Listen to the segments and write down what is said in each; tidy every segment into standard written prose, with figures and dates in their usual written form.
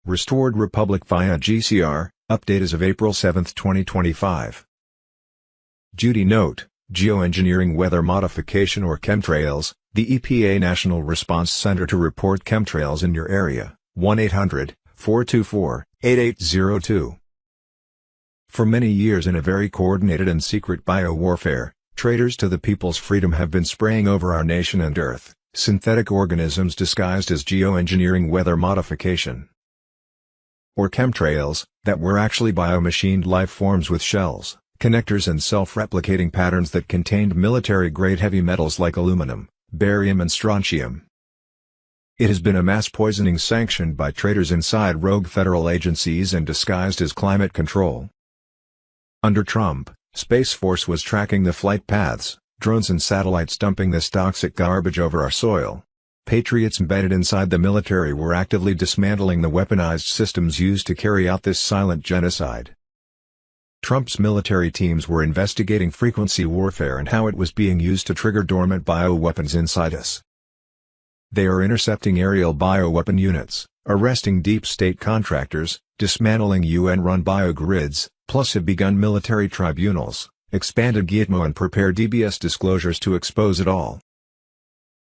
Restored Republic via GCR, update as of April 7, 2025. Judy note, geoengineering weather modification or chemtrails, the EPA National Response Center to report chemtrails in your area, 1-800-424-8802. For many years in a very coordinated and secret biowarfare, traitors to the people's freedom have been spraying over our nation and earth, synthetic organisms disguised as geoengineering weather modification or chemtrails, that were actually biomachined life forms with shells, connectors and self-replicating patterns that contained military-grade heavy metals like aluminum, barium and strontium. It has been a mass poisoning sanctioned by traitors inside rogue federal agencies and disguised as climate control. Under Trump, Space Force was tracking the flight paths, drones and satellites dumping this toxic garbage over our soil. Patriots embedded inside the military were actively dismantling the weaponized systems used to carry out this silent genocide. Trump's military teams were investigating frequency warfare and how it was being used to trigger dormant bioweapons inside us. They are intercepting aerial bioweapon units, arresting deep state contractors, dismantling UN-run biogrids, plus have begun military tribunals, expanded Gitmo and prepared DBS disclosures to expose it all.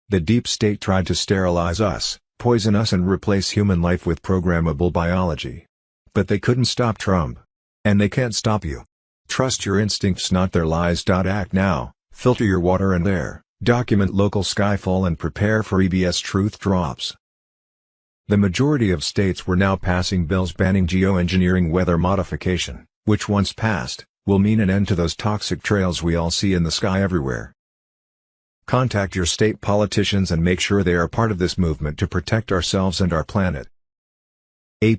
The deep state tried to sterilize us, poison us and replace human life with programmable biology. But they couldn't stop Trump. And they can't stop you. Trust your instincts, not their lies. Act now, filter your water and air, document local skyfall and prepare for EBS truth drops. The majority of states were now passing bills banning geoengineering weather modification, which once passed, will mean an end to those toxic trails we all see in the sky everywhere. Contact your state politicians and make sure they are part of this movement to protect ourselves and our planet.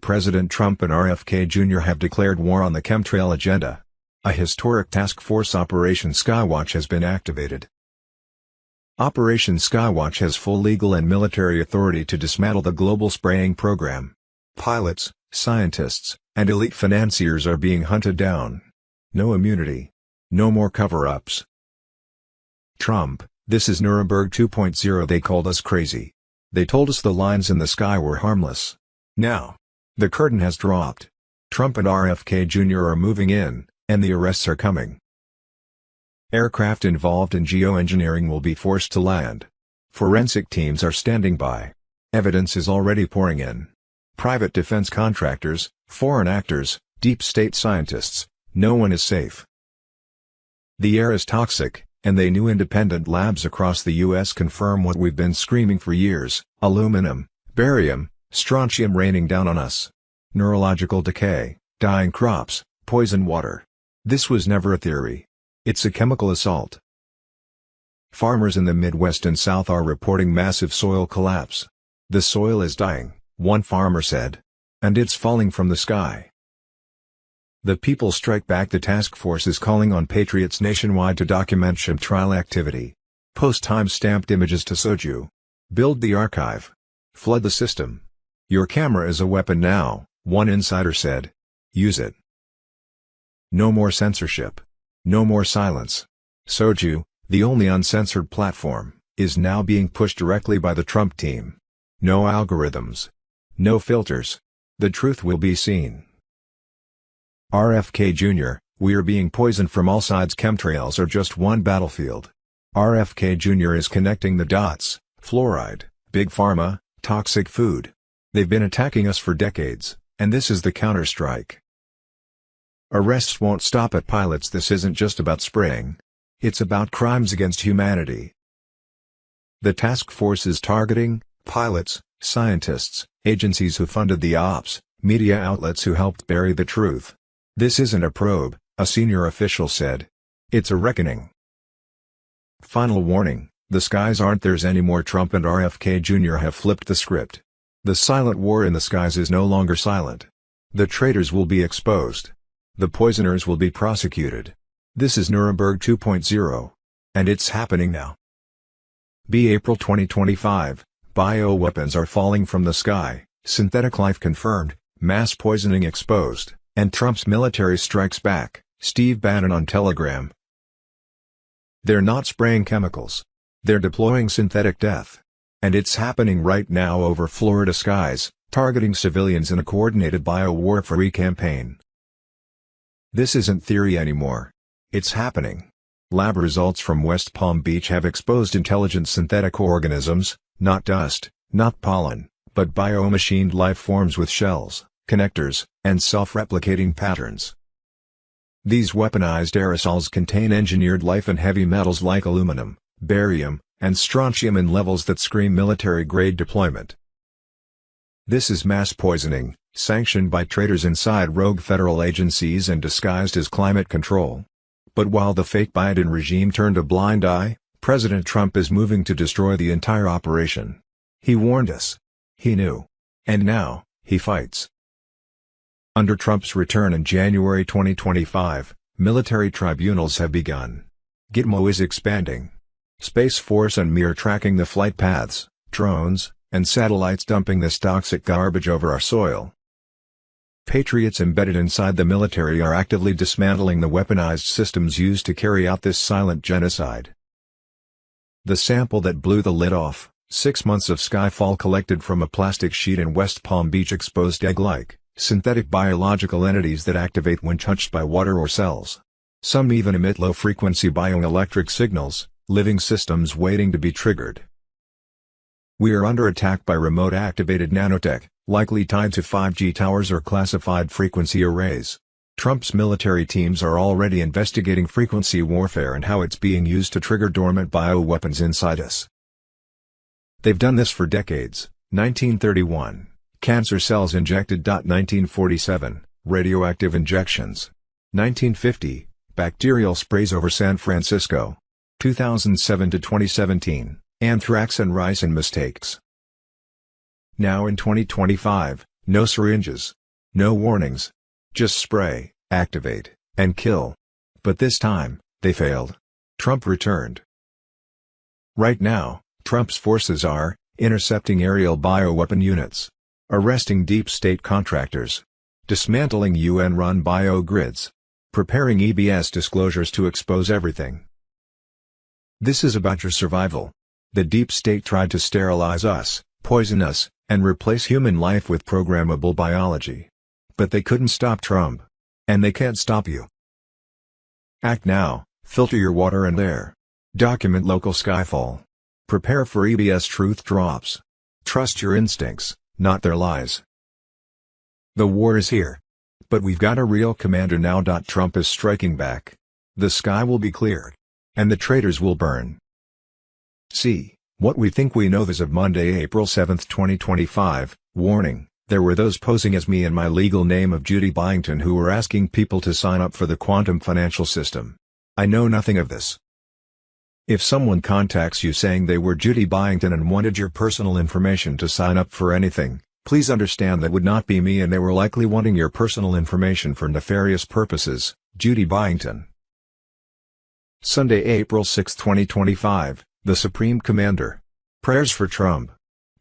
President Trump and RFK Jr. have declared war on the chemtrail agenda. A historic task force, Operation Skywatch, has been activated. Operation Skywatch has full legal and military authority to dismantle the global spraying program. Pilots, scientists, and elite financiers are being hunted down. No immunity. No more cover-ups. Trump, this is Nuremberg 2.0. They called us crazy. They told us the lines in the sky were harmless. Now, the curtain has dropped. Trump and RFK Jr. are moving in, and the arrests are coming. Aircraft involved in geoengineering will be forced to land. Forensic teams are standing by. Evidence is already pouring in. Private defense contractors, foreign actors, deep state scientists, no one is safe. The air is toxic, and they new independent labs across the U.S. confirm what we've been screaming for years: aluminum, barium, strontium raining down on us. Neurological decay, dying crops, poison water. This was never a theory. It's a chemical assault. Farmers in the Midwest and South are reporting massive soil collapse. The soil is dying, one farmer said. And it's falling from the sky. The People Strike Back. The task force is calling on patriots nationwide to document chemtrail activity. Post time-stamped images to Soju. Build the archive. Flood the system. Your camera is a weapon now, one insider said. Use it. No more censorship. No more silence. Soju, the only uncensored platform, is now being pushed directly by the Trump team. No algorithms. No filters. The truth will be seen. RFK Jr., we are being poisoned from all sides. Chemtrails are just one battlefield. RFK Jr. is connecting the dots: fluoride, big pharma, toxic food. They've been attacking us for decades, and this is the counterstrike. Arrests won't stop at pilots. This isn't just about spraying. It's about crimes against humanity. The task force is targeting pilots, scientists, agencies who funded the ops, media outlets who helped bury the truth. This isn't a probe, a senior official said. It's a reckoning. Final warning, the skies aren't theirs anymore. Trump and RFK Jr. have flipped the script. The silent war in the skies is no longer silent. The traitors will be exposed. The poisoners will be prosecuted. This is Nuremberg 2.0. And it's happening now. April 2025, bioweapons are falling from the sky, synthetic life confirmed, mass poisoning exposed. And Trump's military strikes back, Steve Bannon on Telegram. They're not spraying chemicals. They're deploying synthetic death. And it's happening right now over Florida skies, targeting civilians in a coordinated biowarfare campaign. This isn't theory anymore. It's happening. Lab results from West Palm Beach have exposed intelligent synthetic organisms, not dust, not pollen, but biomachined life forms with shells, connectors, and self-replicating patterns. These weaponized aerosols contain engineered life and heavy metals like aluminum, barium, and strontium in levels that scream military-grade deployment. This is mass poisoning, sanctioned by traitors inside rogue federal agencies and disguised as climate control. But while the fake Biden regime turned a blind eye, President Trump is moving to destroy the entire operation. He warned us. He knew. And now, he fights. Under Trump's return in January 2025, military tribunals have begun. Gitmo is expanding. Space Force and Mir tracking the flight paths, drones, and satellites dumping this toxic garbage over our soil. Patriots embedded inside the military are actively dismantling the weaponized systems used to carry out this silent genocide. The sample that blew the lid off, 6 months of skyfall collected from a plastic sheet in West Palm Beach, exposed egg-like, synthetic biological entities that activate when touched by water or cells. Some even emit low-frequency bioelectric signals, living systems waiting to be triggered. We are under attack by remote-activated nanotech, likely tied to 5G towers or classified frequency arrays. Trump's military teams are already investigating frequency warfare and how it's being used to trigger dormant bioweapons inside us. They've done this for decades. 1931, cancer cells injected. 1947, radioactive injections. 1950, bacterial sprays over San Francisco. 2007 to 2017, anthrax and ricin mistakes. Now in 2025, no syringes. No warnings. Just spray, activate, and kill. But this time, they failed. Trump returned. Right now, Trump's forces are intercepting aerial bioweapon units, arresting deep state contractors, dismantling UN-run biogrids, preparing EBS disclosures to expose everything. This is about your survival. The deep state tried to sterilize us, poison us, and replace human life with programmable biology. But they couldn't stop Trump. And they can't stop you. Act now, filter your water and air. Document local skyfall. Prepare for EBS truth drops. Trust your instincts, not their lies. The war is here. But we've got a real commander now. Trump is striking back. The sky will be cleared. And the traitors will burn. See what we think we know. As of Monday, April 7, 2025, warning, there were those posing as me in my legal name of Judy Byington who were asking people to sign up for the quantum financial system. I know nothing of this. If someone contacts you saying they were Judy Byington and wanted your personal information to sign up for anything, please understand that would not be me, and they were likely wanting your personal information for nefarious purposes. Judy Byington. Sunday, April 6, 2025. The Supreme Commander. Prayers for Trump.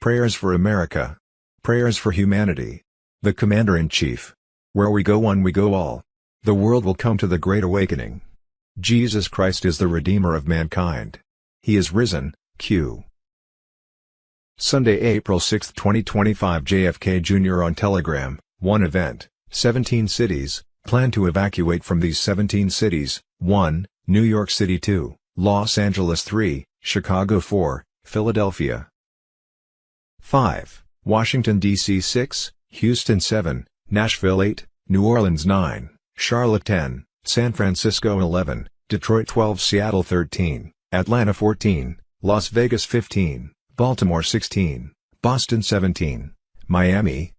Prayers for America. Prayers for humanity. The Commander-in-Chief. Where we go one we go all. The world will come to the Great Awakening. Jesus Christ is the Redeemer of mankind. He is risen. Q. Sunday, April 6, 2025. JFK Jr. on Telegram. One event. 17 cities. Plan to evacuate from these 17 cities. 1. New York City. 2. Los Angeles. 3. Chicago. 4. Philadelphia. 5. Washington, D.C. 6. Houston. 7. Nashville. 8. New Orleans. 9. Charlotte. 10. San Francisco. 11. Detroit. 12. Seattle. 13. Atlanta. 14. Las Vegas. 15. Baltimore. 16. Boston. 17. Miami.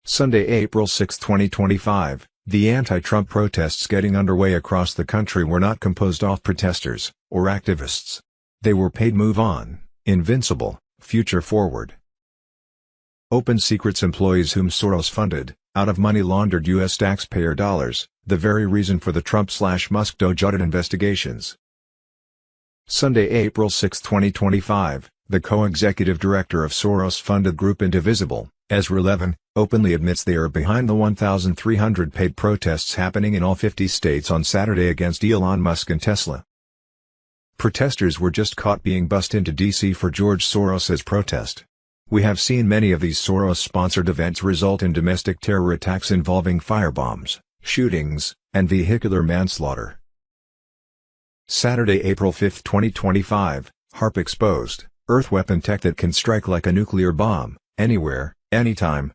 Sunday, April 6, 2025. The anti-Trump protests getting underway across the country were not composed of protesters or activists. They were paid move on, invincible, future forward. Open secrets employees whom Soros funded, out of money laundered U.S. taxpayer dollars, the very reason for the Trump/Musk DOJ audit investigations. Sunday, April 6, 2025, the co-executive director of Soros-funded group Indivisible, Ezra Levin, openly admits they are behind the 1,300 paid protests happening in all 50 states on Saturday against Elon Musk and Tesla. Protesters were just caught being bussed into D.C. for George Soros's protest. We have seen many of these Soros-sponsored events result in domestic terror attacks involving firebombs, shootings, and vehicular manslaughter. Saturday, April 5, 2025, HAARP exposed, Earth weapon tech that can strike like a nuclear bomb, anywhere, anytime.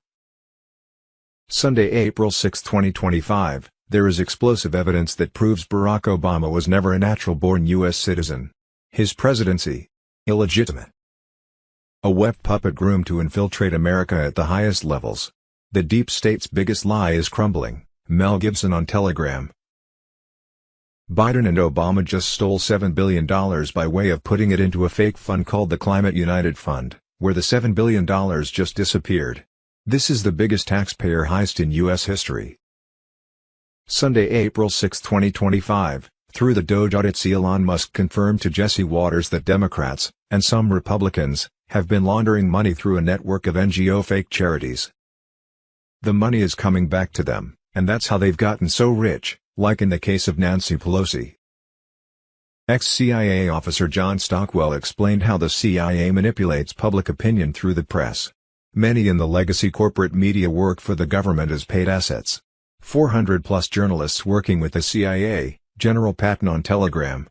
Sunday, April 6, 2025, there is explosive evidence that proves Barack Obama was never a natural-born U.S. citizen. His presidency, illegitimate. A web puppet groomed to infiltrate America at the highest levels. The deep state's biggest lie is crumbling. Mel Gibson on Telegram. Biden and Obama just stole $7 billion by way of putting it into a fake fund called the Climate United Fund, where the $7 billion just disappeared. This is the biggest taxpayer heist in U.S. history. Sunday, April 6, 2025, through the Doge audits, Elon Musk confirmed to Jesse Waters that Democrats, and some Republicans, have been laundering money through a network of NGO fake charities. The money is coming back to them, and that's how they've gotten so rich, like in the case of Nancy Pelosi. Ex-CIA officer John Stockwell explained how the CIA manipulates public opinion through the press. Many in the legacy corporate media work for the government as paid assets. 400-plus journalists working with the CIA, General Patton on Telegram.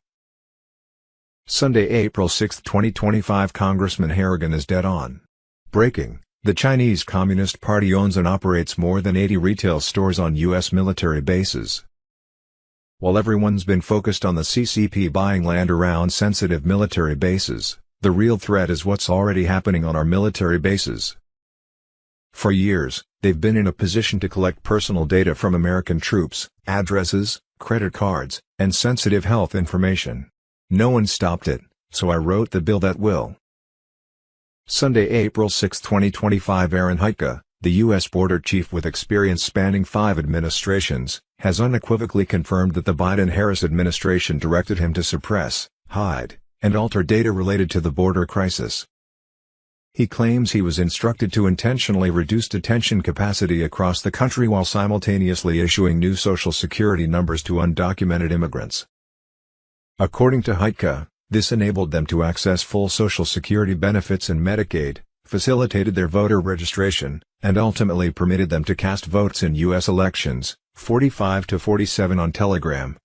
Sunday, April 6, 2025, Congressman Harrigan is dead on. Breaking: the Chinese Communist Party owns and operates more than 80 retail stores on U.S. military bases. While everyone's been focused on the CCP buying land around sensitive military bases, the real threat is what's already happening on our military bases. For years, they've been in a position to collect personal data from American troops, addresses, credit cards, and sensitive health information. No one stopped it, so I wrote the bill that will. Sunday, April 6, 2025, Aaron Heitka, the U.S. border chief with experience spanning 5 administrations, has unequivocally confirmed that the Biden-Harris administration directed him to suppress, hide, and alter data related to the border crisis. He claims he was instructed to intentionally reduce detention capacity across the country while simultaneously issuing new Social Security numbers to undocumented immigrants. According to Heitka, this enabled them to access full Social Security benefits and Medicaid, facilitated their voter registration, and ultimately permitted them to cast votes in U.S. elections. 45-47 on Telegram.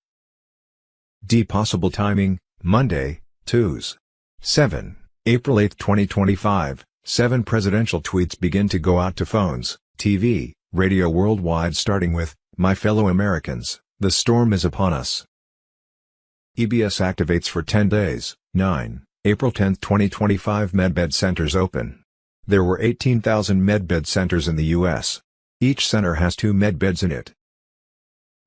Possible timing: Monday, Tuesday. 7. April 8, 2025, 7 presidential tweets begin to go out to phones, TV, radio worldwide, starting with, "My fellow Americans, the storm is upon us." EBS activates for 10 days. 9. April 10, 2025, Medbed centers open. There were 18,000 medbed centers in the U.S. Each center has 2 medbeds in it.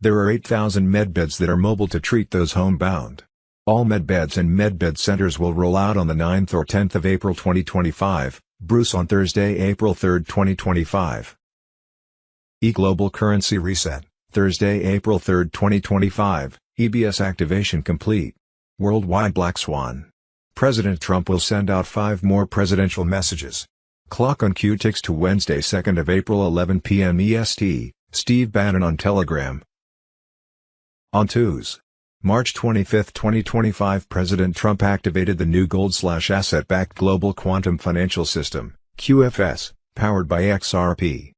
There are 8,000 medbeds that are mobile to treat those homebound. All medbeds and medbed centers will roll out on the 9th or 10th of April 2025, Bruce on Thursday, April 3, 2025. E-Global Currency Reset, Thursday, April 3, 2025, EBS activation complete. Worldwide Black Swan. President Trump will send out 5 more presidential messages. Clock on cue ticks to Wednesday, 2nd of April, 11 p.m. EST, Steve Bannon on Telegram. On Tuesday, March 25, 2025, President Trump activated the new gold/asset-backed Global Quantum Financial System, QFS, powered by XRP.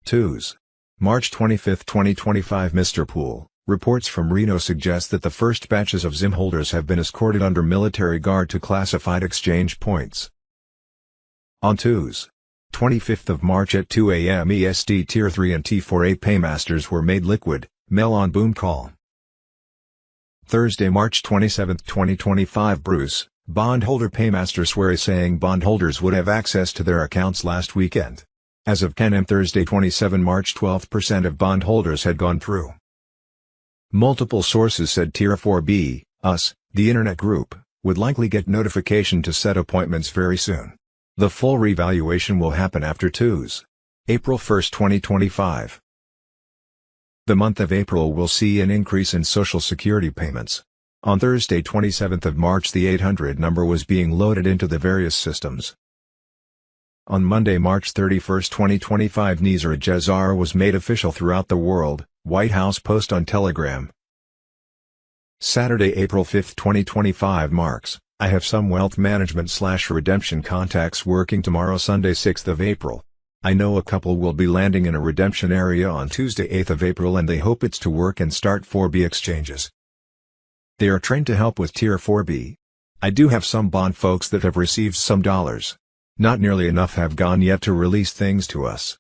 Tuesday, March 25, 2025, Mr. Poole, reports from Reno suggest that the first batches of ZIM holders have been escorted under military guard to classified exchange points. On Tuesday, 25th of March at 2 a.m. EST, Tier 3 and T4A paymasters were made liquid, Mel on boom call. Thursday, March 27, 2025, Bruce, bondholder paymaster swears saying bondholders would have access to their accounts last weekend. As of 10 a.m. Thursday, 27 March, 12% of bondholders had gone through. Multiple sources said Tier 4B, us, the internet group, would likely get notification to set appointments very soon. The full revaluation will happen after Tuesday, April 1, 2025. The month of April will see an increase in Social Security payments. On Thursday, 27th of March, the 800 number was being loaded into the various systems. On Monday, March 31, 2025, Nizar Jazar was made official throughout the world, White House post on Telegram. Saturday, April 5, 2025 marks I have some wealth management/redemption contacts working tomorrow, Sunday 6th of April. I know a couple will be landing in a redemption area on Tuesday 8th of April, and they hope it's to work and start 4B exchanges. They are trained to help with Tier 4B. I do have some bond folks that have received some dollars. Not nearly enough have gone yet to release things to us.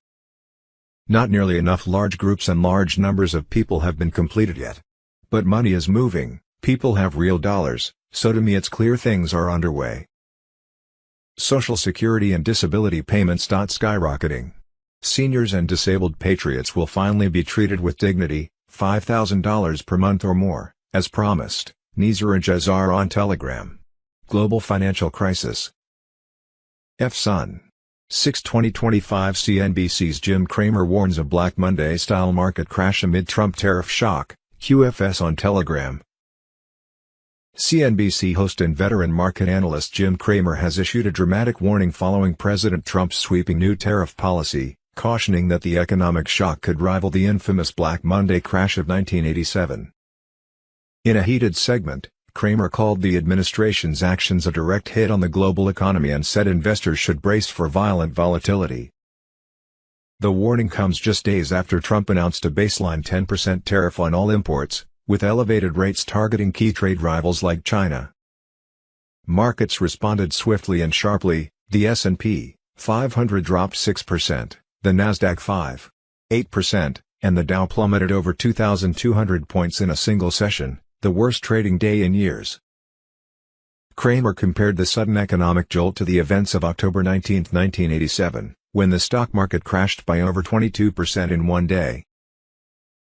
Not nearly enough large groups and large numbers of people have been completed yet. But money is moving, people have real dollars, so to me it's clear things are underway. Social Security and disability payments skyrocketing. Seniors and disabled patriots will finally be treated with dignity, $5,000 per month or more, as promised, Nizar and GCR on Telegram. Global financial crisis. Sun. 6/2025 CNBC's Jim Cramer warns of Black Monday-style market crash amid Trump tariff shock, QFS on Telegram. CNBC host and veteran market analyst Jim Cramer has issued a dramatic warning following President Trump's sweeping new tariff policy, cautioning that the economic shock could rival the infamous Black Monday crash of 1987. In a heated segment, Cramer called the administration's actions a direct hit on the global economy and said investors should brace for violent volatility. The warning comes just days after Trump announced a baseline 10% tariff on all imports, with elevated rates targeting key trade rivals like China. Markets responded swiftly and sharply. The S&P 500 dropped 6%, the Nasdaq 8%, and the Dow plummeted over 2,200 points in a single session, the worst trading day in years. Cramer compared the sudden economic jolt to the events of October 19, 1987, when the stock market crashed by over 22% in one day.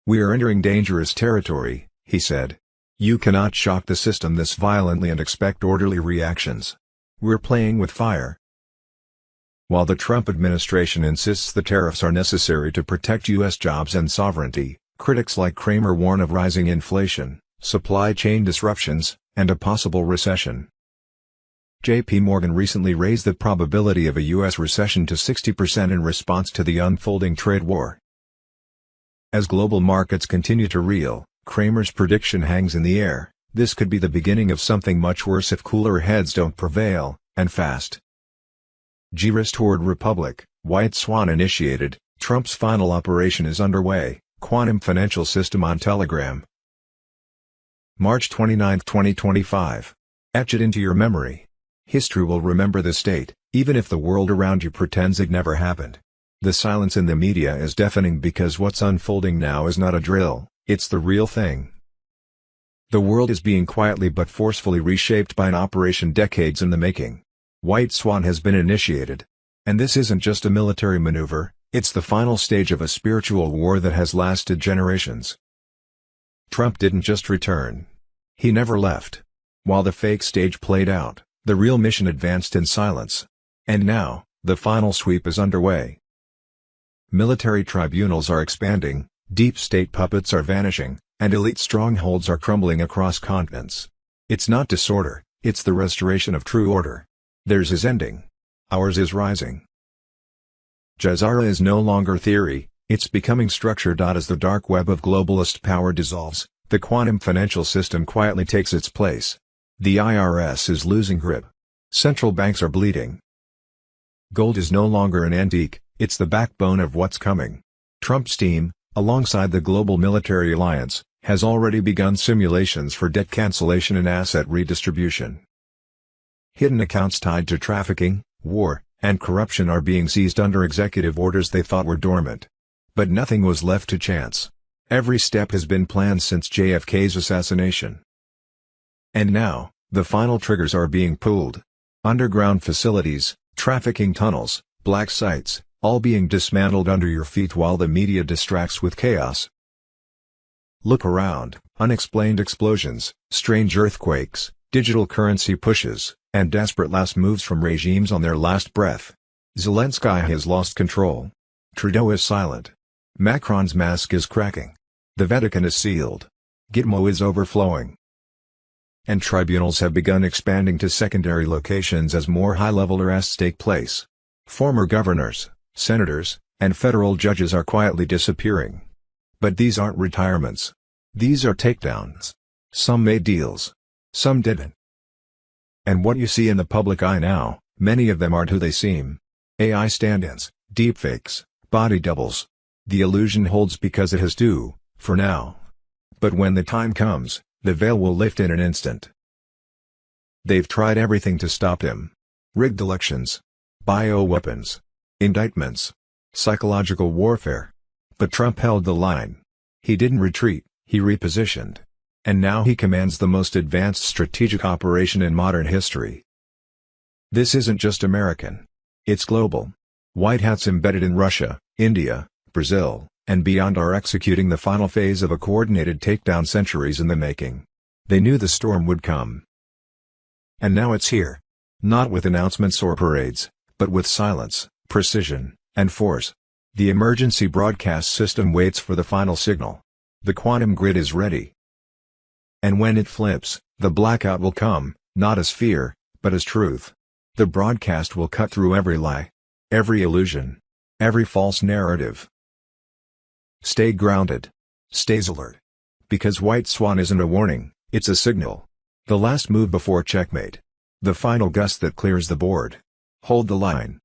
"We are entering dangerous territory," he said. "You cannot shock the system this violently and expect orderly reactions. We're playing with fire." While the Trump administration insists the tariffs are necessary to protect U.S. jobs and sovereignty, critics like Cramer warn of rising inflation, supply chain disruptions, and a possible recession. J.P. Morgan recently raised the probability of a U.S. recession to 60% in response to the unfolding trade war. As global markets continue to reel, Cramer's prediction hangs in the air. This could be the beginning of something much worse if cooler heads don't prevail, and fast. G-Ris toward Republic, White Swan initiated, Trump's final operation is underway, Quantum Financial System on Telegram. March 29, 2025. Etch it into your memory. History will remember this date, even if the world around you pretends it never happened. The silence in the media is deafening because what's unfolding now is not a drill, it's the real thing. The world is being quietly but forcefully reshaped by an operation decades in the making. White Swan has been initiated. And this isn't just a military maneuver, it's the final stage of a spiritual war that has lasted generations. Trump didn't just return. He never left. While the fake stage played out, the real mission advanced in silence. And now, the final sweep is underway. Military tribunals are expanding, deep state puppets are vanishing, and elite strongholds are crumbling across continents. It's not disorder, it's the restoration of true order. Theirs is ending. Ours is rising. GCR is no longer theory, it's becoming structure. As the dark web of globalist power dissolves, the quantum financial system quietly takes its place. The IRS is losing grip. Central banks are bleeding. Gold is no longer an antique, it's the backbone of what's coming. Trump's team, alongside the global military alliance, has already begun simulations for debt cancellation and asset redistribution. Hidden accounts tied to trafficking, war, and corruption are being seized under executive orders they thought were dormant. But nothing was left to chance. Every step has been planned since JFK's assassination. And now, the final triggers are being pulled. Underground facilities, trafficking tunnels, black sites, all being dismantled under your feet while the media distracts with chaos. Look around, unexplained explosions, strange earthquakes, digital currency pushes, and desperate last moves from regimes on their last breath. Zelensky has lost control. Trudeau is silent. Macron's mask is cracking. The Vatican is sealed. Gitmo is overflowing. And tribunals have begun expanding to secondary locations as more high-level arrests take place. Former governors, senators, and federal judges are quietly disappearing. But these aren't retirements. These are takedowns. Some made deals. Some didn't. And what you see in the public eye now, many of them aren't who they seem. AI stand-ins, deepfakes, body doubles. The illusion holds because it has to, for now. But when the time comes, the veil will lift in an instant. They've tried everything to stop him. Rigged elections, bioweapons, indictments, psychological warfare. But Trump held the line. He didn't retreat, he repositioned. And now he commands the most advanced strategic operation in modern history. This isn't just American. It's global. White hats embedded in Russia, India, Brazil, and beyond are executing the final phase of a coordinated takedown centuries in the making. They knew the storm would come. And now it's here. Not with announcements or parades, but with silence, precision, and force. The emergency broadcast system waits for the final signal. The quantum grid is ready. And when it flips, the blackout will come, not as fear, but as truth. The broadcast will cut through every lie, every illusion, every false narrative. Stay grounded. Stay alert. Because White Swan isn't a warning, it's a signal. The last move before checkmate. The final gust that clears the board. Hold the line.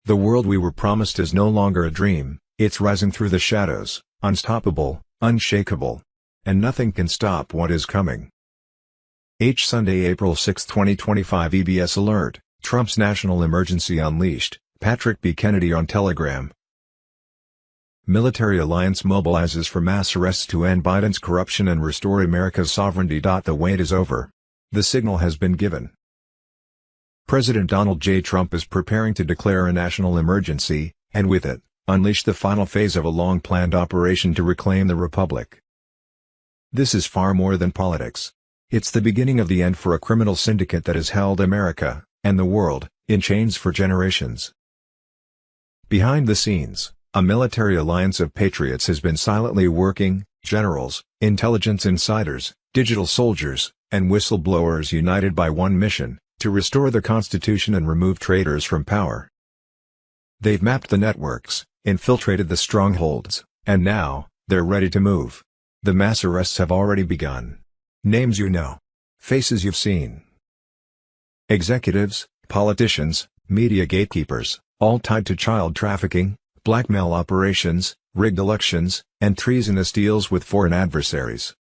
The world we were promised is no longer a dream, it's rising through the shadows, unstoppable, unshakable. And nothing can stop what is coming. Sunday, April 6, 2025 EBS Alert, Trump's National Emergency Unleashed, Patrick B. Kennedy on Telegram. Military alliance mobilizes for mass arrests to end Biden's corruption and restore America's sovereignty. The wait is over. The signal has been given. President Donald J. Trump is preparing to declare a national emergency, and with it, unleash the final phase of a long-planned operation to reclaim the republic. This is far more than politics. It's the beginning of the end for a criminal syndicate that has held America, and the world, in chains for generations. Behind the scenes, a military alliance of patriots has been silently working, generals, intelligence insiders, digital soldiers, and whistleblowers united by one mission, to restore the Constitution and remove traitors from power. They've mapped the networks, infiltrated the strongholds, and now, they're ready to move. The mass arrests have already begun. Names you know. Faces you've seen. Executives, politicians, media gatekeepers, all tied to child trafficking, blackmail operations, rigged elections, and treasonous deals with foreign adversaries.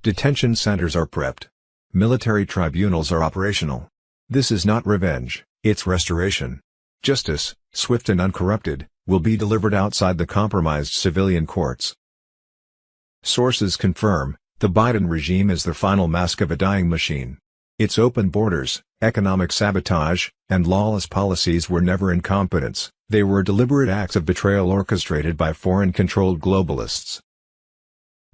Detention centers are prepped. Military tribunals are operational. This is not revenge, it's restoration. Justice, swift and uncorrupted, will be delivered outside the compromised civilian courts. Sources confirm, the Biden regime is the final mask of a dying machine. Its open borders, economic sabotage, and lawless policies were never incompetence, they were deliberate acts of betrayal orchestrated by foreign-controlled globalists.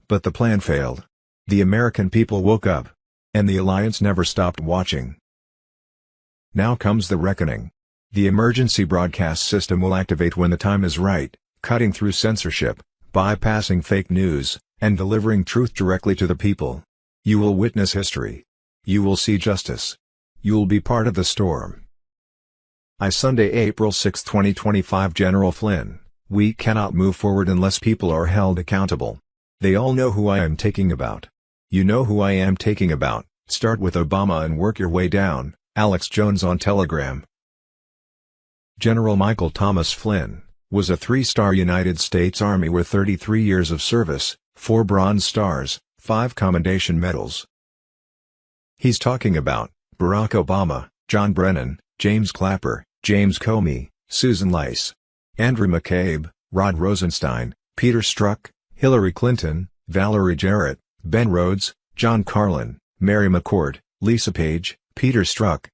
But the plan failed. The American people woke up. And the alliance never stopped watching. Now comes the reckoning. The emergency broadcast system will activate when the time is right, cutting through censorship, bypassing fake news, and delivering truth directly to the people. You will witness history. You will see justice. You will be part of the storm. Sunday, April 6, 2025 General Flynn, we cannot move forward unless people are held accountable. They all know who I am talking about. You know who I am talking about. Start with Obama and work your way down. Alex Jones on Telegram. General Michael Thomas Flynn was a 3-star United States Army with 33 years of service, 4 Bronze Stars, 5 Commendation Medals. He's talking about Barack Obama, John Brennan, James Clapper, James Comey, Susan Rice, Andrew McCabe, Rod Rosenstein, Peter Strzok, Hillary Clinton, Valerie Jarrett, Ben Rhodes, John Carlin, Mary McCord, Lisa Page, Peter Strzok,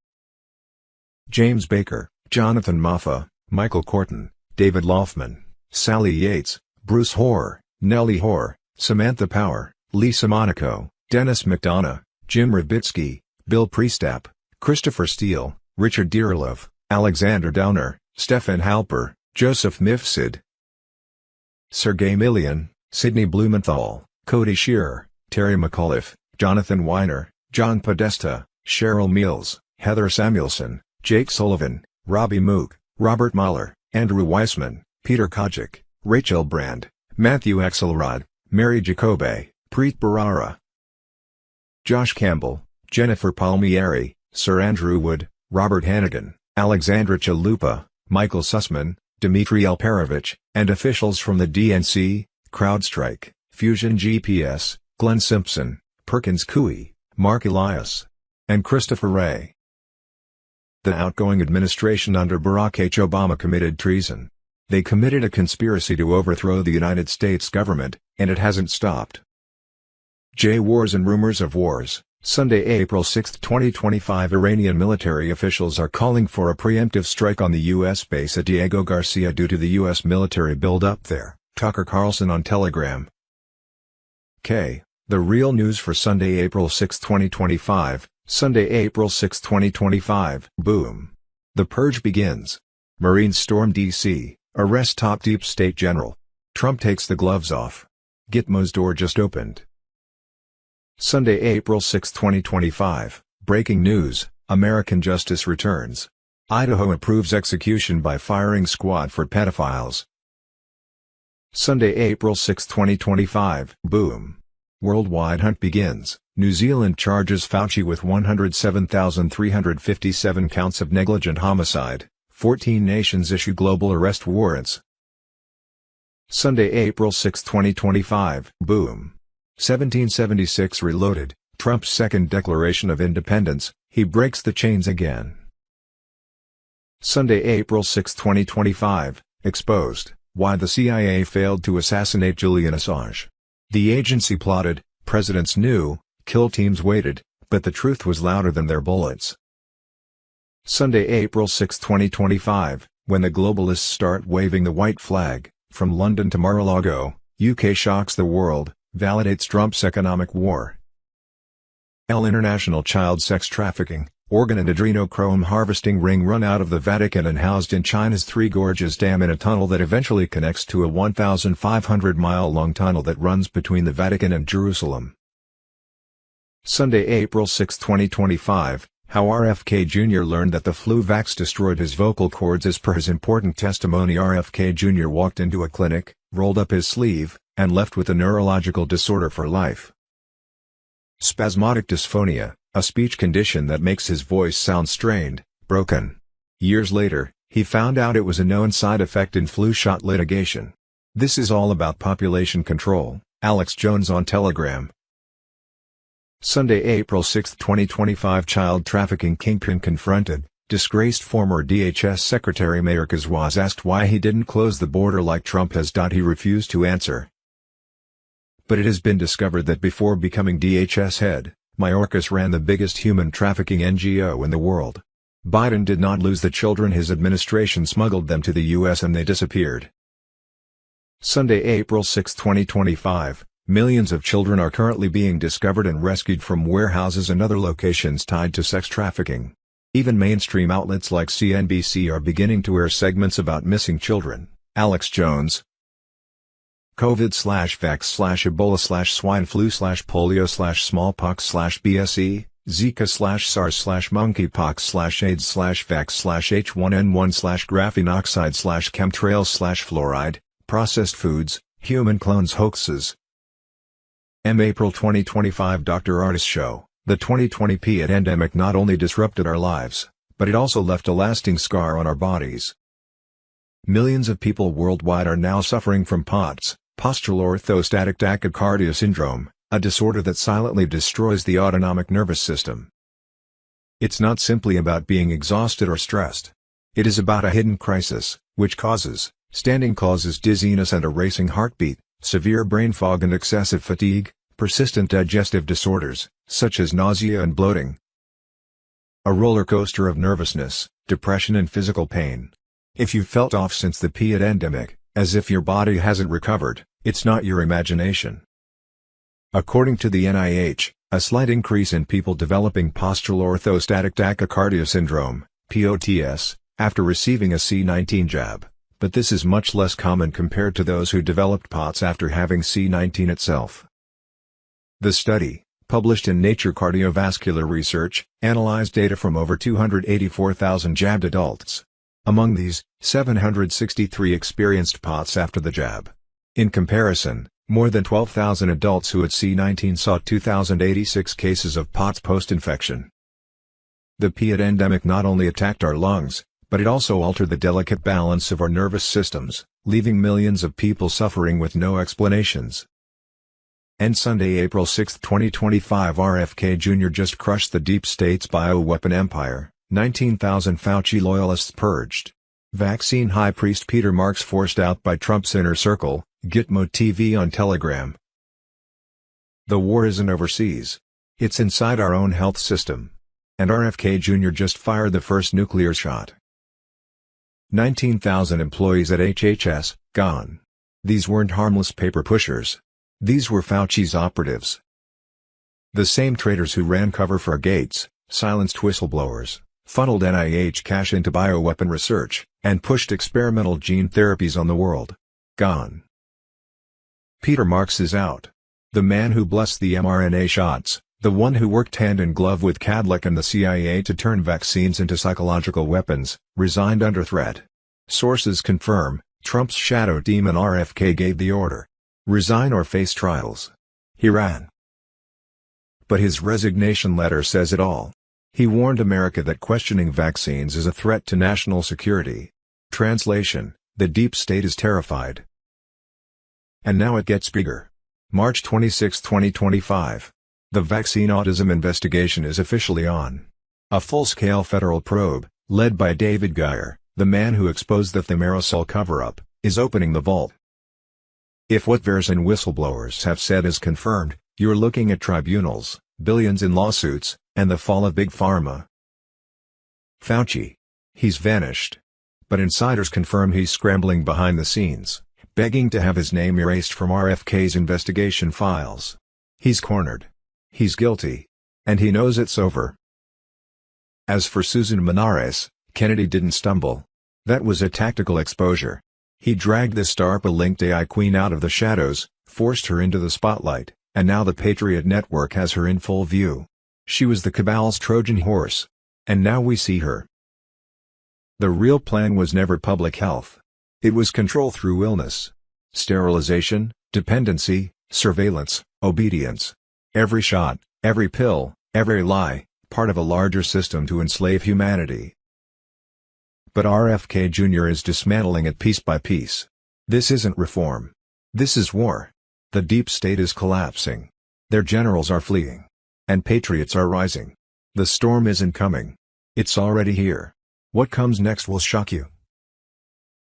James Baker, Jonathan Moffat, Michael Corton, David Laufman, Sally Yates, Bruce Hoare, Nellie Hoare, Samantha Power, Lisa Monaco, Dennis McDonough, Jim Rabitsky, Bill Priestap, Christopher Steele, Richard Dearlove, Alexander Downer, Stefan Halper, Joseph Mifsud, Sergey Milian, Sidney Blumenthal, Cody Shearer, Terry McAuliffe, Jonathan Weiner, John Podesta, Cheryl Mills, Heather Samuelson, Jake Sullivan, Robbie Mook, Robert Mueller, Andrew Weissman, Peter Kojic, Rachel Brand, Matthew Axelrod, Mary Jacobe, Preet Bharara, Josh Campbell, Jennifer Palmieri, Sir Andrew Wood, Robert Hannigan, Alexandra Chalupa, Michael Sussman, Dmitry Elperovich, and officials from the DNC, CrowdStrike, Fusion GPS, Glenn Simpson, Perkins Coie, Mark Elias, and Christopher Wray. The outgoing administration under Barack H. Obama committed treason. They committed a conspiracy to overthrow the United States government, and it hasn't stopped. Wars and rumors of wars. Sunday, April 6, 2025. Iranian military officials are calling for a preemptive strike on the U.S. base at Diego Garcia due to the U.S. military build-up there. Tucker Carlson on Telegram. The real news for Sunday, April 6, 2025. Sunday, April 6, 2025. Boom. The purge begins. Marines storm D.C., arrest top deep state general. Trump takes the gloves off. Gitmo's door just opened. Sunday, April 6, 2025. Breaking news, American justice returns. Idaho approves execution by firing squad for pedophiles. Sunday, April 6, 2025. Boom. Worldwide hunt begins. New Zealand charges Fauci with 107,357 counts of negligent homicide. 14 nations issue global arrest warrants. Sunday, April 6, 2025. Boom. 1776 reloaded. Trump's second Declaration of Independence, he breaks the chains again. Sunday, April 6, 2025. Exposed. Why the CIA failed to assassinate Julian Assange. The agency plotted, presidents knew, kill teams waited, but the truth was louder than their bullets. Sunday, April 6, 2025. When the globalists start waving the white flag, from London to Mar-a-Lago, UK shocks the world, validates Trump's economic war. International child sex trafficking, organ and adrenochrome harvesting ring run out of the Vatican and housed in China's Three Gorges Dam in a tunnel that eventually connects to a 1,500-mile-long tunnel that runs between the Vatican and Jerusalem. Sunday, April 6, 2025. How RFK Jr. learned that the flu vax destroyed his vocal cords. As per his important testimony, RFK Jr. walked into a clinic, rolled up his sleeve, and left with a neurological disorder for life. Spasmodic dysphonia, a speech condition that makes his voice sound strained, broken. Years later, he found out it was a known side effect in flu shot litigation. This is all about population control. Alex Jones on Telegram. Sunday, April 6, 2025. Child trafficking kingpin confronted. Disgraced former DHS Secretary Mayorkas was asked why he didn't close the border like Trump has. He refused to answer. But it has been discovered that before becoming DHS head, Mayorkas ran the biggest human trafficking NGO in the world. Biden did not lose the children. His administration smuggled them to the U.S. and they disappeared. Sunday, April 6, 2025. Millions of children are currently being discovered and rescued from warehouses and other locations tied to sex trafficking. Even mainstream outlets like CNBC are beginning to air segments about missing children. Alex Jones. COVID/vax/Ebola/swine flu/polio/smallpox/BSE, Zika/SARS/monkeypox/AIDS/vax/H1N1/graphene oxide/chemtrails/fluoride, processed foods, human clones hoaxes. April 2025. Dr. Artist Show. The 2020 pandemic not only disrupted our lives, but it also left a lasting scar on our bodies. Millions of people worldwide are now suffering from POTS, postural orthostatic tachycardia syndrome, a disorder that silently destroys the autonomic nervous system. It's not simply about being exhausted or stressed. It is about a hidden crisis, which causes dizziness and a racing heartbeat, severe brain fog and excessive fatigue, persistent digestive disorders, such as nausea and bloating. A roller coaster of nervousness, depression and physical pain. If you've felt off since the pandemic, as if your body hasn't recovered, it's not your imagination. According to the NIH, a slight increase in people developing postural orthostatic tachycardia syndrome, POTS, after receiving a C19 jab, but this is much less common compared to those who developed POTS after having C19 itself. The study, published in Nature Cardiovascular Research, analyzed data from over 284,000 jabbed adults. Among these, 763 experienced POTS after the jab. In comparison, More than 12,000 adults who had C-19 saw 2,086 cases of POTS post-infection. The POTS endemic not only attacked our lungs, but it also altered the delicate balance of our nervous systems, leaving millions of people suffering with no explanations. And Sunday, April 6, 2025, RFK Jr. just crushed the deep state's bioweapon empire, 19,000 Fauci loyalists purged. Vaccine high priest Peter Marks forced out by Trump's inner circle, Gitmo TV on Telegram. The war isn't overseas. It's inside our own health system. And RFK Jr. just fired the first nuclear shot. 19,000 employees at HHS, gone. These weren't harmless paper pushers. These were Fauci's operatives. The same traitors who ran cover for Gates, silenced whistleblowers, funneled NIH cash into bioweapon research, and pushed experimental gene therapies on the world. Gone. Peter Marks is out. The man who blessed the mRNA shots, the one who worked hand in glove with Cadleck and the CIA to turn vaccines into psychological weapons, resigned under threat. Sources confirm, Trump's shadow demon RFK gave the order. Resign or face trials. He ran. But his resignation letter says it all. He warned America that questioning vaccines is a threat to national security. Translation: the deep state is terrified. And now it gets bigger. March 26, 2025. The vaccine autism investigation is officially on. A full-scale federal probe, led by David Geyer, the man who exposed the thimerosal cover-up, is opening the vault. If what VAERS and whistleblowers have said is confirmed, you're looking at tribunals, billions in lawsuits, and the fall of Big Pharma. Fauci. He's vanished. But insiders confirm he's scrambling behind the scenes, begging to have his name erased from RFK's investigation files. He's cornered. He's guilty. And he knows it's over. As for Susan Manares, Kennedy didn't stumble. That was a tactical exposure. He dragged the DARPA-linked AI queen out of the shadows, forced her into the spotlight, and now the Patriot Network has her in full view. She was the cabal's Trojan horse. And now we see her. The real plan was never public health. It was control through illness. Sterilization, dependency, surveillance, obedience. Every shot, every pill, every lie, part of a larger system to enslave humanity. But RFK Jr. is dismantling it piece by piece. This isn't reform. This is war. The deep state is collapsing. Their generals are fleeing. And patriots are rising. The storm isn't coming. It's already here. What comes next will shock you.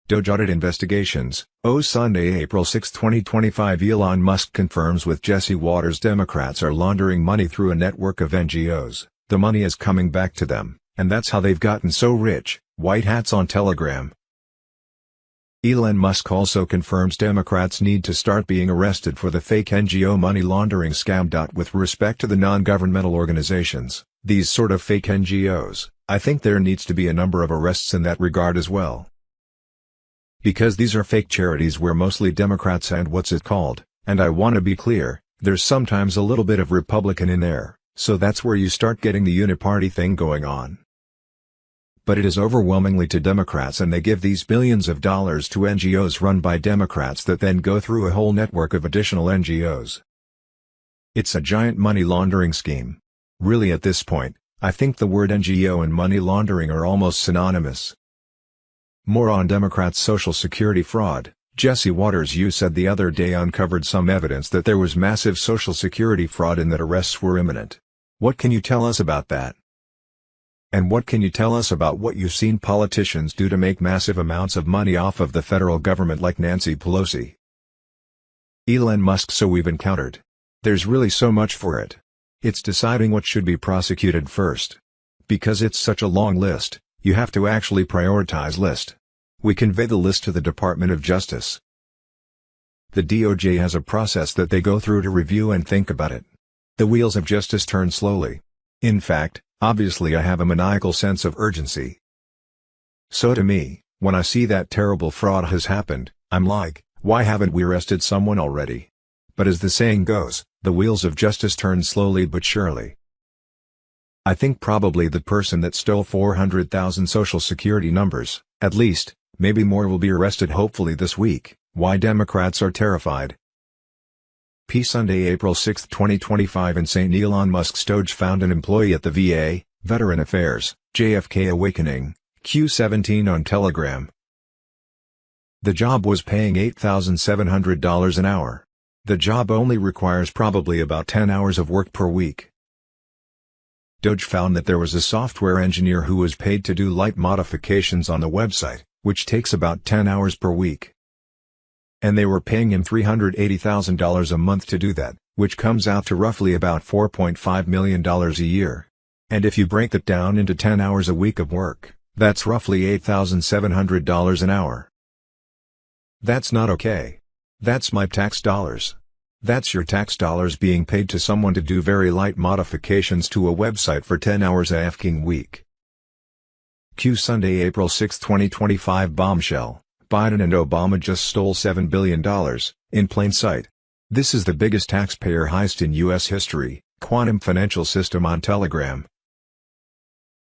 Doge audit investigations. Sunday, April 6, 2025. Elon Musk confirms with Jesse Waters Democrats are laundering money through a network of NGOs. The money is coming back to them, and that's how they've gotten so rich. White hats on Telegram. Elon Musk also confirms Democrats need to start being arrested for the fake NGO money laundering scam. With respect to the non-governmental organizations, these sort of fake NGOs, I think there needs to be a number of arrests in that regard as well. Because these are fake charities where mostly Democrats and and I want to be clear, there's sometimes a little bit of Republican in there, so that's where you start getting the uniparty thing going on. But it is overwhelmingly to Democrats, and they give these billions of dollars to NGOs run by Democrats that then go through a whole network of additional NGOs. It's a giant money laundering scheme. Really, at this point, I think the word NGO and money laundering are almost synonymous. More on Democrats' Social Security fraud. Jesse Waters said the other day uncovered some evidence that there was massive Social Security fraud and that arrests were imminent. What can you tell us about that? And what can you tell us about what you've seen politicians do to make massive amounts of money off of the federal government like Nancy Pelosi? Elon Musk. So we've encountered. There's really so much for it. It's deciding what should be prosecuted first. Because it's such a long list, you have to actually prioritize list. We convey the list to the Department of Justice. The DOJ has a process that they go through to review and think about it. The wheels of justice turn slowly. In fact, obviously I have a maniacal sense of urgency. So to me, when I see that terrible fraud has happened, I'm like, why haven't we arrested someone already? But as the saying goes, the wheels of justice turn slowly but surely. I think probably the person that stole 400,000 Social Security numbers, at least, maybe more, will be arrested hopefully this week. Why Democrats are terrified. P. Sunday, April 6, 2025 in St. Elon Musk's Doge found an employee at the VA, Veteran Affairs, JFK Awakening, Q17 on Telegram. The job was paying $8,700 an hour. The job only requires probably about 10 hours of work per week. Doge found that there was a software engineer who was paid to do light modifications on the website, which takes about 10 hours per week. And they were paying him $380,000 a month to do that, which comes out to roughly about $4.5 million a year. And if you break that down into 10 hours a week of work, that's roughly $8,700 an hour. That's not okay. That's my tax dollars. That's your tax dollars being paid to someone to do very light modifications to a website for 10 hours a f-king week. Q Sunday, April 6, 2025 bombshell. Biden and Obama just stole $7 billion, in plain sight. This is the biggest taxpayer heist in U.S. history, Quantum Financial System on Telegram.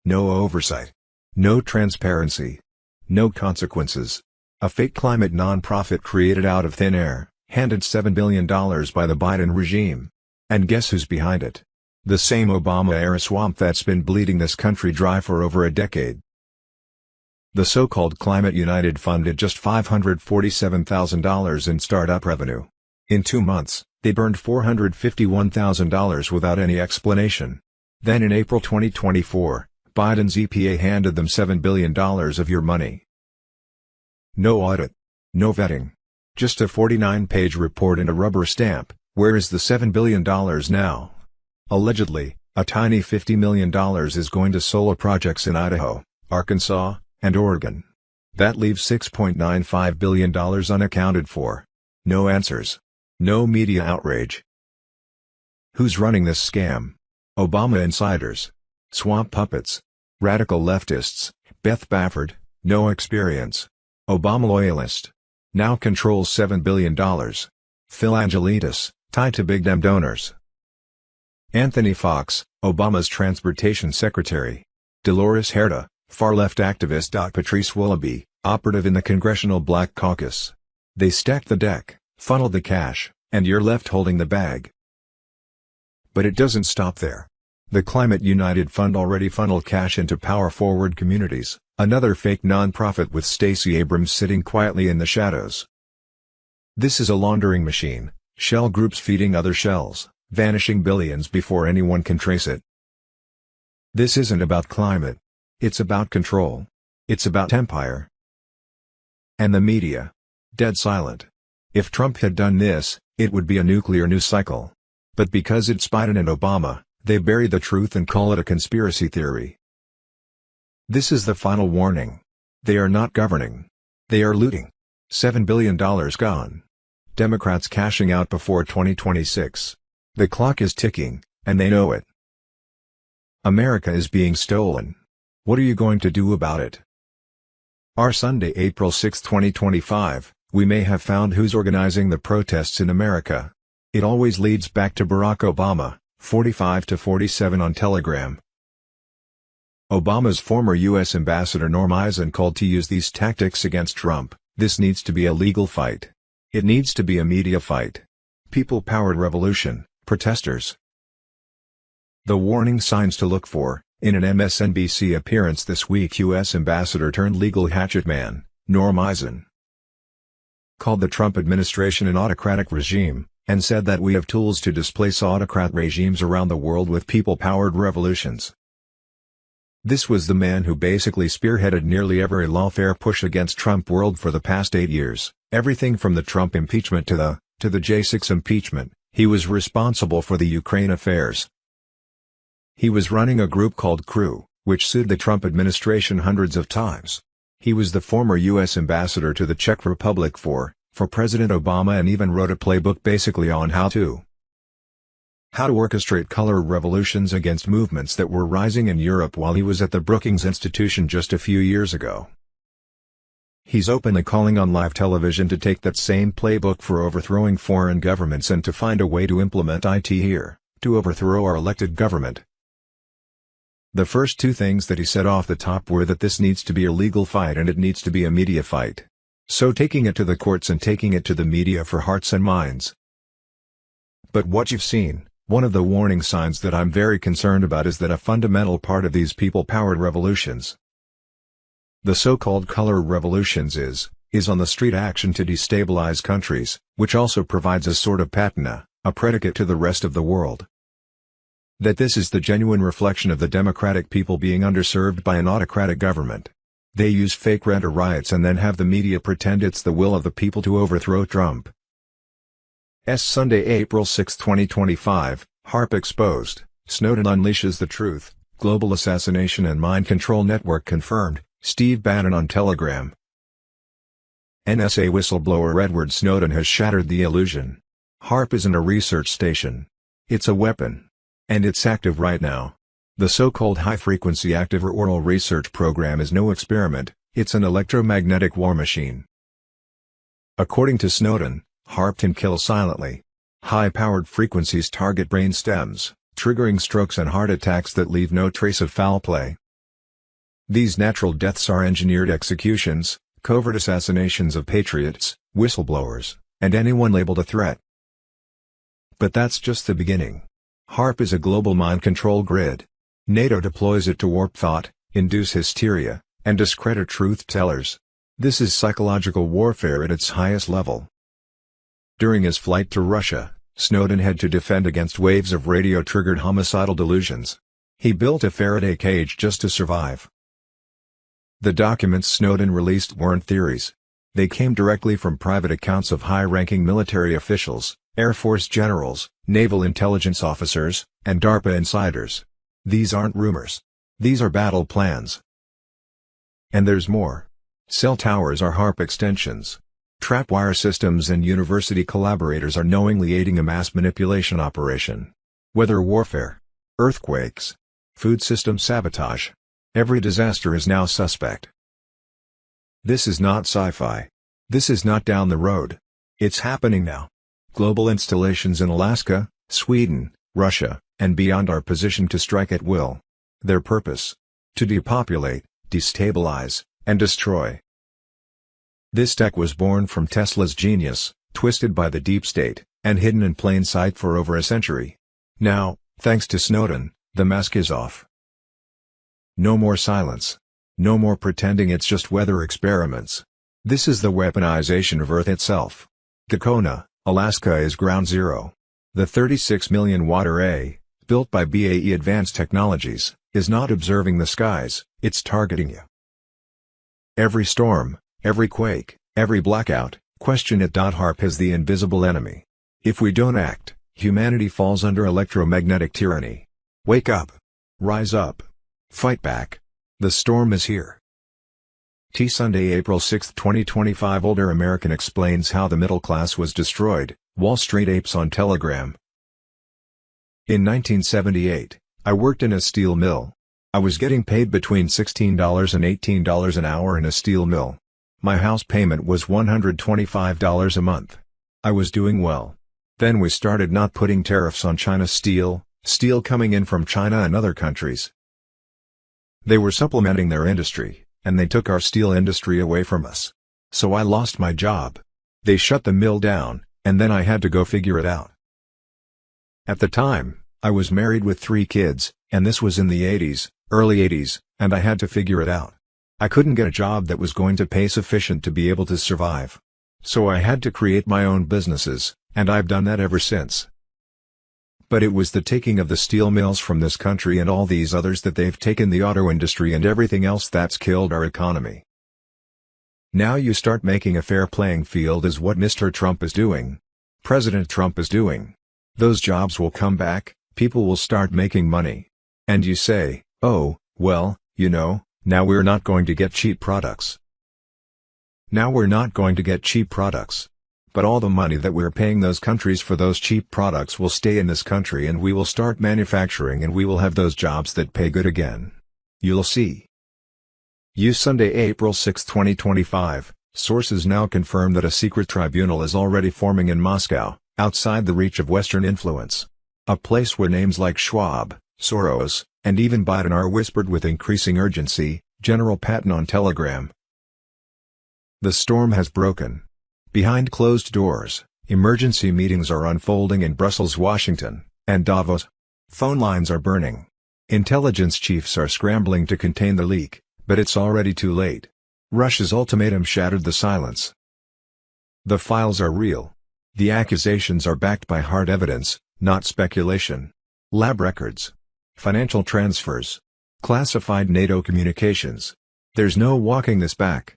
No oversight. No transparency. No consequences. A fake climate nonprofit created out of thin air, handed $7 billion by the Biden regime. And guess who's behind it? The same Obama-era swamp that's been bleeding this country dry for over a decade. The so-called Climate United funded just $547,000 in startup revenue. In 2 months, they burned $451,000 without any explanation. Then in April 2024, Biden's EPA handed them $7 billion of your money. No audit. No vetting. Just a 49-page report and a rubber stamp. Where is the $7 billion now? Allegedly, a tiny $50 million is going to solar projects in Idaho, Arkansas, and Oregon. That leaves $6.95 billion unaccounted for. No answers. No media outrage. Who's running this scam? Obama insiders. Swamp puppets. Radical leftists. Beth Bafford, no experience. Obama loyalist. Now controls $7 billion. Phil Angelides, tied to big dem donors. Anthony Fox, Obama's transportation secretary. Dolores Herda, far-left activist. Patrice Willoughby, operative in the Congressional Black Caucus. They stacked the deck, funneled the cash, and you're left holding the bag. But it doesn't stop there. The Climate United Fund already funneled cash into Power Forward Communities, another fake nonprofit with Stacey Abrams sitting quietly in the shadows. This is a laundering machine, shell groups feeding other shells, vanishing billions before anyone can trace it. This isn't about climate. It's about control. It's about empire. And the media. Dead silent. If Trump had done this, it would be a nuclear news cycle. But because it's Biden and Obama, they bury the truth and call it a conspiracy theory. This is the final warning. They are not governing. They are looting. $7 billion gone. Democrats cashing out before 2026. The clock is ticking, and they know it. America is being stolen. What are you going to do about it? Our Sunday, April 6, 2025, we may have found who's organizing the protests in America. It always leads back to Barack Obama, 45 to 47 on Telegram. Obama's former U.S. Ambassador Norm Eisen called to use these tactics against Trump. This needs to be a legal fight. It needs to be a media fight. People-powered revolution, protesters. The warning signs to look for. In an MSNBC appearance this week, U.S. Ambassador turned legal hatchet man, Norm Eisen, called the Trump administration an autocratic regime, and said that we have tools to displace autocrat regimes around the world with people-powered revolutions. This was the man who basically spearheaded nearly every lawfare push against Trump world for the past 8 years, everything from the Trump impeachment to the J6 impeachment. He was responsible for the Ukraine affairs. He was running a group called Crew, which sued the Trump administration hundreds of times. He was the former U.S. ambassador to the Czech Republic for President Obama, and even wrote a playbook basically on how to orchestrate color revolutions against movements that were rising in Europe while he was at the Brookings Institution just a few years ago. He's openly calling on live television to take that same playbook for overthrowing foreign governments and to find a way to implement it here, to overthrow our elected government. The first two things that he said off the top were that this needs to be a legal fight and it needs to be a media fight. So taking it to the courts and taking it to the media for hearts and minds. But what you've seen, one of the warning signs that I'm very concerned about is that a fundamental part of these people-powered revolutions, the so-called color revolutions is on-the-street action to destabilize countries, which also provides a sort of patina, a predicate to the rest of the world. That this is the genuine reflection of the democratic people being underserved by an autocratic government. They use fake renter riots and then have the media pretend it's the will of the people to overthrow Trump. Sunday, April 6, 2025, Harp exposed, Snowden unleashes the truth, global assassination and mind control network confirmed, Steve Bannon on Telegram. NSA whistleblower Edward Snowden has shattered the illusion. Harp isn't a research station. It's a weapon. And it's active right now. The so-called high-frequency active or oral research program is no experiment, it's an electromagnetic war machine. According to Snowden, Harp can kill silently. High-powered frequencies target brain stems, triggering strokes and heart attacks that leave no trace of foul play. These natural deaths are engineered executions, covert assassinations of patriots, whistleblowers, and anyone labeled a threat. But that's just the beginning. Harp is a global mind control grid. NATO deploys it to warp thought, induce hysteria, and discredit truth-tellers. This is psychological warfare at its highest level. During his flight to Russia, Snowden had to defend against waves of radio-triggered homicidal delusions. He built a Faraday cage just to survive. The documents Snowden released weren't theories. They came directly from private accounts of high-ranking military officials, Air Force generals, naval intelligence officers, and DARPA insiders. These aren't rumors. These are battle plans. And there's more. Cell towers are Harp extensions. Trapwire systems and university collaborators are knowingly aiding a mass manipulation operation. Weather warfare, earthquakes, food system sabotage. Every disaster is now suspect. This is not sci-fi. This is not down the road. It's happening now. Global installations in Alaska, Sweden, Russia, and beyond are positioned to strike at will. Their purpose? To depopulate, destabilize, and destroy. This tech was born from Tesla's genius, twisted by the deep state, and hidden in plain sight for over a century. Now, thanks to Snowden, the mask is off. No more silence. No more pretending it's just weather experiments. This is the weaponization of Earth itself. Gakona, Alaska is ground zero. The 36 million watt array, built by BAE Advanced Technologies, is not observing the skies, it's targeting you. Every storm, every quake, every blackout, question it. Harp is the invisible enemy. If we don't act, humanity falls under electromagnetic tyranny. Wake up. Rise up. Fight back. The storm is here. Sunday, April 6, 2025. Older American explains how the middle class was destroyed. Wall Street apes on Telegram. In 1978, I worked in a steel mill. I was getting paid between $16 and $18 an hour in a steel mill. My house payment was $125 a month. I was doing well. Then we started not putting tariffs on China steel coming in from China and other countries. They were supplementing their industry, and they took our steel industry away from us. So I lost my job. They shut the mill down, and then I had to go figure it out. At the time, I was married with 3 kids, and this was in the 80s, early 80s, and I had to figure it out. I couldn't get a job that was going to pay sufficient to be able to survive. So I had to create my own businesses, and I've done that ever since. But it was the taking of the steel mills from this country and all these others that they've taken the auto industry and everything else that's killed our economy. Now you start making a fair playing field is what Mr. Trump is doing. President Trump is doing. Those jobs will come back, people will start making money. And you say, oh, well, you know, now we're not going to get cheap products. Now we're not going to get cheap products. But all the money that we're paying those countries for those cheap products will stay in this country and we will start manufacturing and we will have those jobs that pay good again. You'll see. Sunday, April 6, 2025, sources now confirm that a secret tribunal is already forming in Moscow, outside the reach of Western influence. A place where names like Schwab, Soros, and even Biden are whispered with increasing urgency, General Patton on Telegram. The storm has broken. Behind closed doors, Emergency meetings are unfolding in Brussels, Washington, and Davos. Phone lines are burning. Intelligence chiefs are scrambling to contain the leak, but it's already too late. Russia's ultimatum shattered the silence. The files are real. The accusations are backed by hard evidence, not speculation. Lab records, financial transfers, classified NATO communications. There's no walking this back.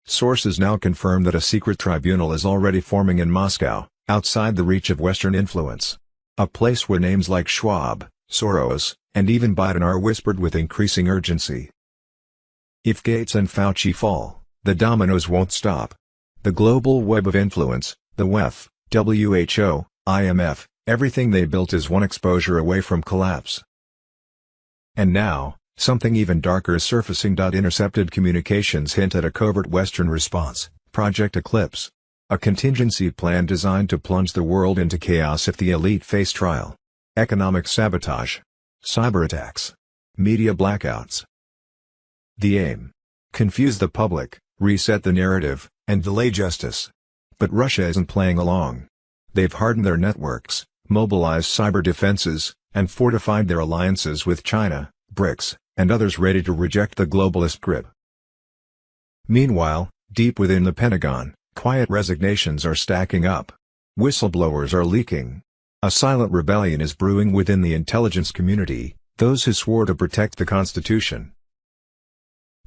Sources now confirm that a secret tribunal is already forming in Moscow, outside the reach of Western influence. A place where names like Schwab, Soros, and even Biden are whispered with increasing urgency. If Gates and Fauci fall, the dominoes won't stop. The global web of influence, the WEF, WHO, IMF, everything they built is one exposure away from collapse. And now, something even darker is surfacing. Intercepted communications hint at a covert Western response, Project Eclipse. A contingency plan designed to plunge the world into chaos if the elite face trial. Economic sabotage. Cyber attacks. Media blackouts. The aim: confuse the public, reset the narrative, and delay justice. But Russia isn't playing along. They've hardened their networks, mobilized cyber defenses, and fortified their alliances with China, BRICS, and others ready to reject the globalist grip. Meanwhile, deep within the Pentagon, quiet resignations are stacking up. Whistleblowers are leaking. A silent rebellion is brewing within the intelligence community, those who swore to protect the Constitution.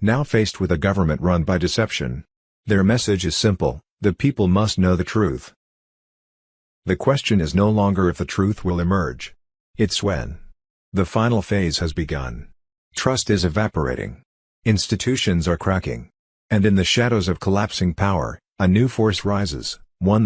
Now faced with a government run by deception, their message is simple: the people must know the truth. The question is no longer if the truth will emerge. It's when. The final phase has begun. Trust is evaporating. Institutions are cracking. And in the shadows of collapsing power, a new force rises, one